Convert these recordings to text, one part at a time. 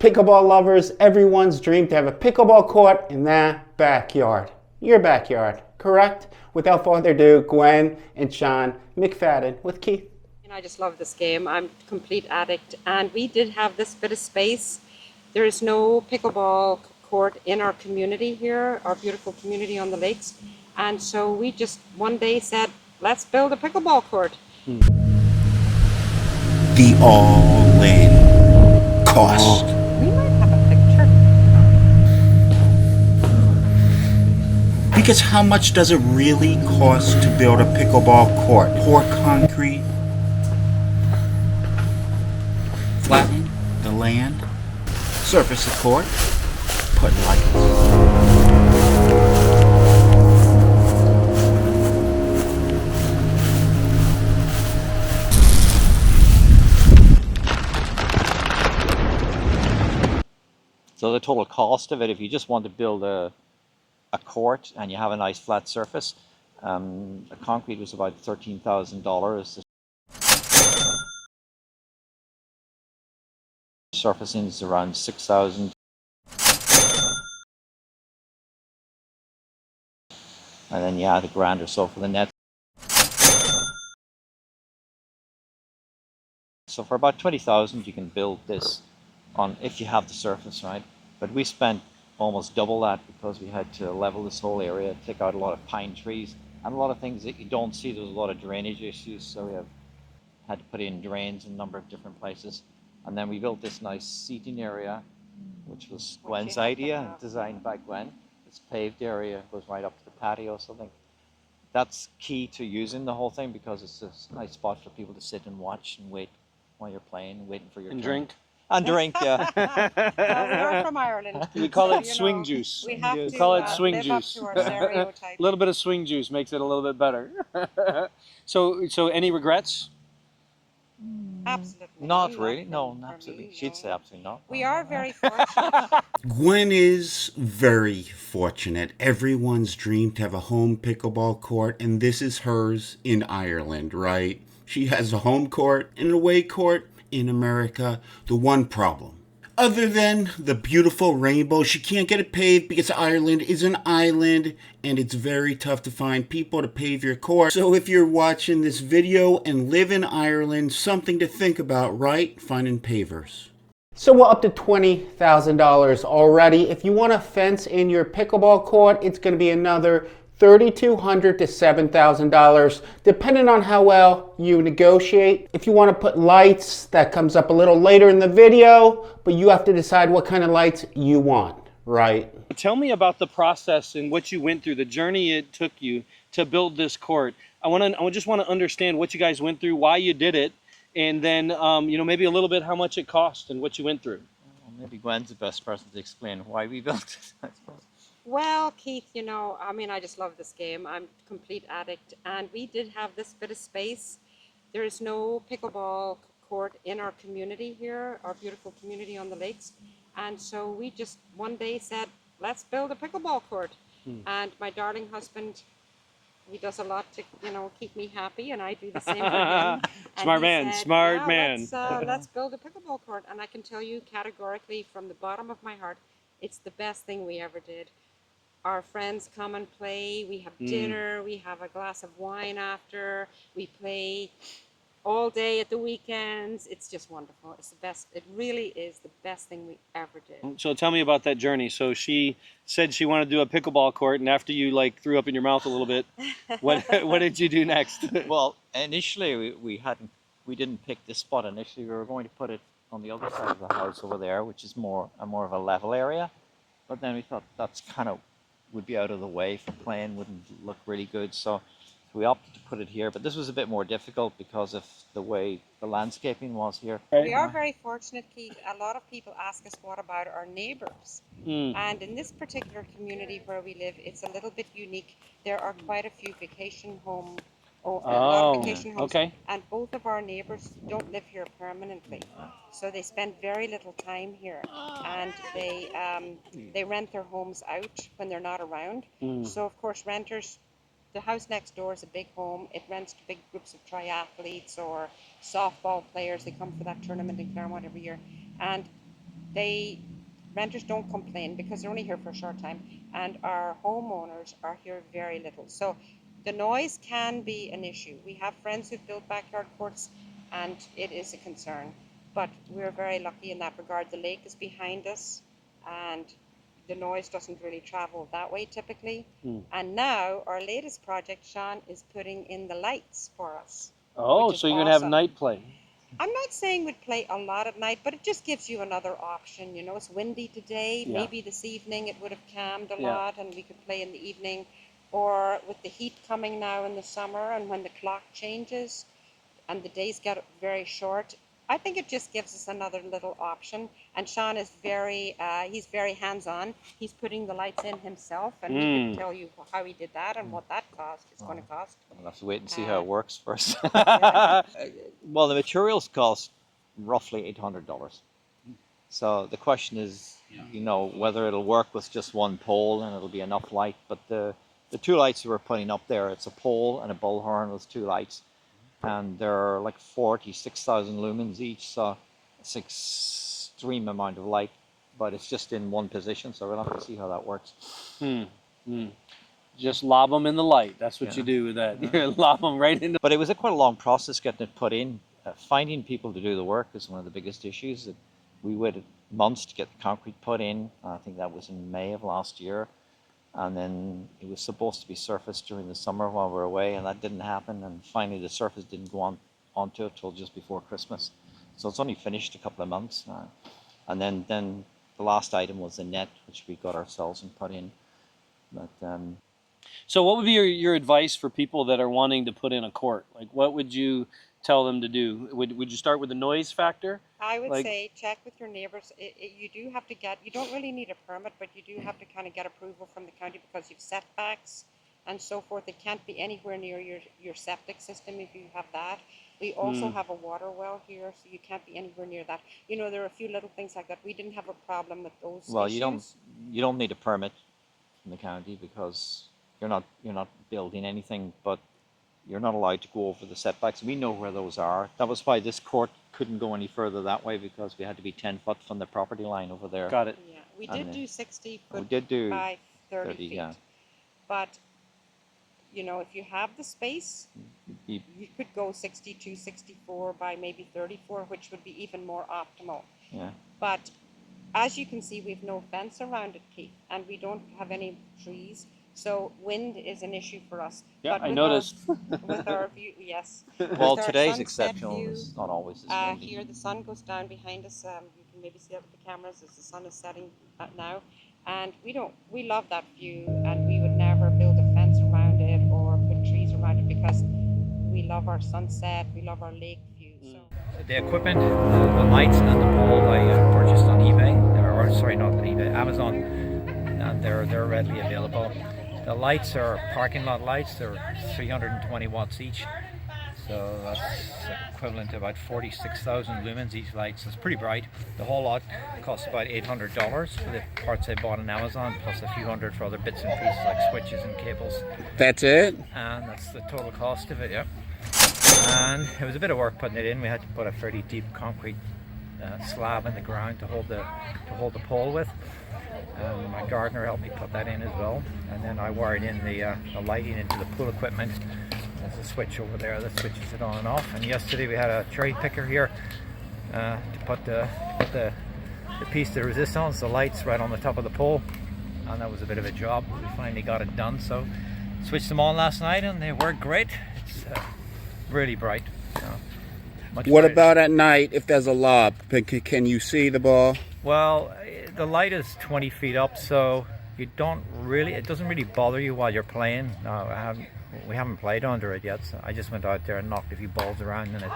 Pickleball lovers, everyone's dream to have a pickleball court in their backyard. Your backyard, correct? Without further ado, Gwen and Sean McFadden with Keith. And I just love this game. I'm a complete addict. And we did have this bit of space. There is no pickleball court in our community here, our beautiful community on the lakes. And so we just one day said, let's build a pickleball court. The all-in cost. We might have a picture. Because how much does it really cost to build a pickleball court? Pour concrete, flatten the land, surface the court, put lights. So the total cost of it, if you just want to build a court and you have a nice flat surface, the concrete was about $13,000. The surfacing is around $6,000. And then you add $1,000 or so for the net. So for about $20,000 you can build this on if you have the surface, right? But we spent almost double that because we had to level this whole area, take out a lot of pine trees and a lot of things that you don't see. There's a lot of drainage issues, so we had to put in drains in a number of different places. And then we built this nice seating area, which was Gwen's idea, designed by Gwen. This paved area goes right up to the patio, so I think that's key to using the whole thing because it's a nice spot for people to sit and watch and wait while you're playing, waiting for your turn. Drink. And drink, yeah. Well, we are from Ireland. We call it So, swing juice. We have to call it swing live juice. up to our stereotype. A little bit of swing juice makes it a little bit better. So any regrets? Absolutely. Not We really, love no, them, for absolutely. me, She'd say absolutely not. We are very fortunate. Gwen is very fortunate. Everyone's dream to have a home pickleball court, and this is hers in Ireland, right? She has a home court and an away court in America. The one problem, other than the beautiful rainbow, she can't get it paved because Ireland is an island and it's very tough to find people to pave your court. So if you're watching this video and live in Ireland, something to think about, right? Finding pavers. So we're up to $20,000 already. If you want a fence in your pickleball court, it's going to be another $3,200 to $7,000, depending on how well you negotiate. If you want to put lights, that comes up a little later in the video, but you have to decide what kind of lights you want, right? Tell me about the process and what you went through, the journey it took you to build this court. I just want to understand what you guys went through, why you did it, and then maybe a little bit how much it cost and what you went through. Well, maybe Gwen's the best person to explain why we built it, I suppose. Well, Keith, I just love this game. I'm a complete addict. And we did have this bit of space. There is no pickleball court in our community here, our beautiful community on the lakes. And so we just one day said, let's build a pickleball court. And my darling husband, he does a lot to, keep me happy, and I do the same for him. Smart man, smart man. Let's build a pickleball court. And I can tell you categorically from the bottom of my heart, it's the best thing we ever did. Our friends come and play, we have dinner, we have a glass of wine after, we play all day at the weekends. It's just wonderful. It's the best. It really is the best thing we ever did. So tell me about that journey. So she said she wanted to do a pickleball court, and after you threw up in your mouth a little bit, what did you do next? Well, initially we didn't pick this spot initially. We were going to put it on the other side of the house over there, which is more of a level area. But then we thought that's kind of would be out of the way for playing, wouldn't look really good. So we opted to put it here. But this was a bit more difficult because of the way the landscaping was here. We are very fortunate, Keith. A lot of people ask us what about our neighbours. And in this particular community where we live, it's a little bit unique. There are quite a few vacation homes. A lot of vacation homes. Okay. And both of our neighbours don't live here permanently, so they spend very little time here, and they rent their homes out when they're not around. So of course renters, the house next door is a big home. It rents to big groups of triathletes or softball players. They come for that tournament in Claremont every year, and they renters don't complain because they're only here for a short time, and our homeowners are here very little. So the noise can be an issue. We have friends who've built backyard courts, and it is a concern. But we're very lucky in that regard. The lake is behind us, and the noise doesn't really travel that way typically. And now our latest project, Sean, is putting in the lights for us. Oh, so you're gonna have awesome. night play. I'm not saying we'd play a lot at night, but it just gives you another option. You know, it's windy today. Yeah. Maybe this evening it would have calmed a Yeah. lot and we could play in the evening. Or with the heat coming now in the summer and when the clock changes and the days get very short, I think it just gives us another little option. And Sean is he's very hands-on. He's putting the lights in himself, and he can tell you how he did that and what that is going to cost. We'll have to wait and see how it works first. Yeah. Well, the materials cost roughly $800. So the question is, you know, whether it'll work with just one pole and it'll be enough light. But the two lights we're putting up there, it's a pole and a bullhorn with two lights. And they're like 46,000 lumens each, so it's an extreme amount of light, but it's just in one position, so we'll have to see how that works. Just lob them in the light. That's what you do with that. You lob them right into. But it was quite a long process getting it put in. Finding people to do the work is one of the biggest issues. That we waited months to get the concrete put in. I think that was in May of last year. And then it was supposed to be surfaced during the summer while we were away, and that didn't happen. And finally, the surface didn't go onto it till just before Christmas. So it's only finished a couple of months. And then the last item was the net, which we got ourselves and put in. But So what would be your advice for people that are wanting to put in a court? Like, what would you tell them to do? Would you start with the noise factor? I would Like- say check with your neighbors. You do have to you don't really need a permit, but you do have to kind of get approval from the county because you've setbacks and so forth. It can't be anywhere near your septic system if you have that. We also have a water well here, so you can't be anywhere near that. You know, there are a few little things like that. We didn't have a problem with those well, issues. you don't need a permit from the county because you're not building anything, but you're not allowed to go over the setbacks. We know where those are. That was why this court couldn't go any further that way, because we had to be 10 foot from the property line over there. Got it. Yeah, we did do 60 foot We did do by 30 feet. yeah. But, you know, if you have the space, You- you could go 62, 64 by maybe 34, which would be even more optimal. Yeah. But as you can see, we've no fence around it, Keith, and we don't have any trees. So wind is an issue for us. Yeah, But I with noticed. with our view, yes. Well, With our today's sunset exceptional. view, It's not always as windy. here the sun goes down behind us. You can maybe see that with the cameras as the sun is setting now. And we love that view, and we would never build a fence around it or put trees around it because we love our sunset, we love our lake view. So. The equipment, the lights and the pole I purchased on eBay, or sorry, not on eBay, Amazon, and they're readily available. The lights are parking lot lights. They're 320 watts each, so that's equivalent to about 46,000 lumens each light. So it's pretty bright. The whole lot costs about $800 for the parts I bought on Amazon, plus a few hundred for other bits and pieces like switches and cables. That's it? And that's the total cost of it, yeah. And it was a bit of work putting it in. We had to put a fairly deep concrete slab in the ground to hold the pole with. My gardener helped me put that in as well, and then I wired in the lighting into the pool equipment. There's a switch over there that switches it on and off. And yesterday we had a cherry picker here to put the piece to resist on, so the lights right on the top of the pole, and that was a bit of a job. We finally got it done, so switched them on last night and they work great. It's really bright. Much What brighter. about at night if there's a lob? Can you see the ball? Well, the light is 20 feet up, so it doesn't really bother you while you're playing. No, we haven't played under it yet, so I just went out there and knocked a few balls around, and it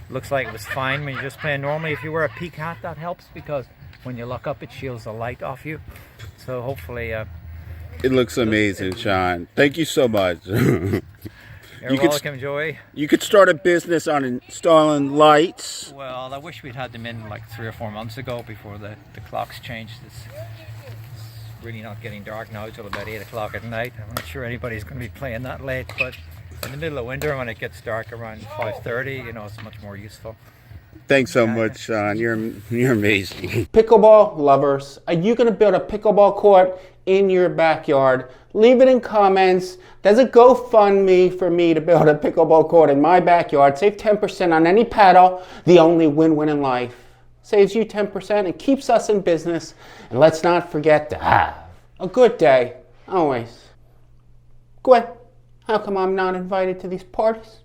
looks like it was fine when you're just playing normally. If you wear a peak hat, that helps, because when you look up, it shields the light off you. So hopefully... It looks amazing, Sean. Thank you so much. You're welcome, Joey. You could start a business on installing lights. Well, I wish we'd had them in like 3 or 4 months ago before the clocks changed. It's really not getting dark now till about 8 o'clock at night. I'm not sure anybody's going to be playing that late, but in the middle of winter when it gets dark around 5:30, it's much more useful. Thanks so much, Sean. You're amazing. Pickleball lovers, are you going to build a pickleball court in your backyard? Leave it in comments. There's a GoFundMe for me to build a pickleball court in my backyard. Save 10% on any paddle. The only win-win in life. Saves you 10% and keeps us in business. And let's not forget to have a good day, always. Gwen, how come I'm not invited to these parties?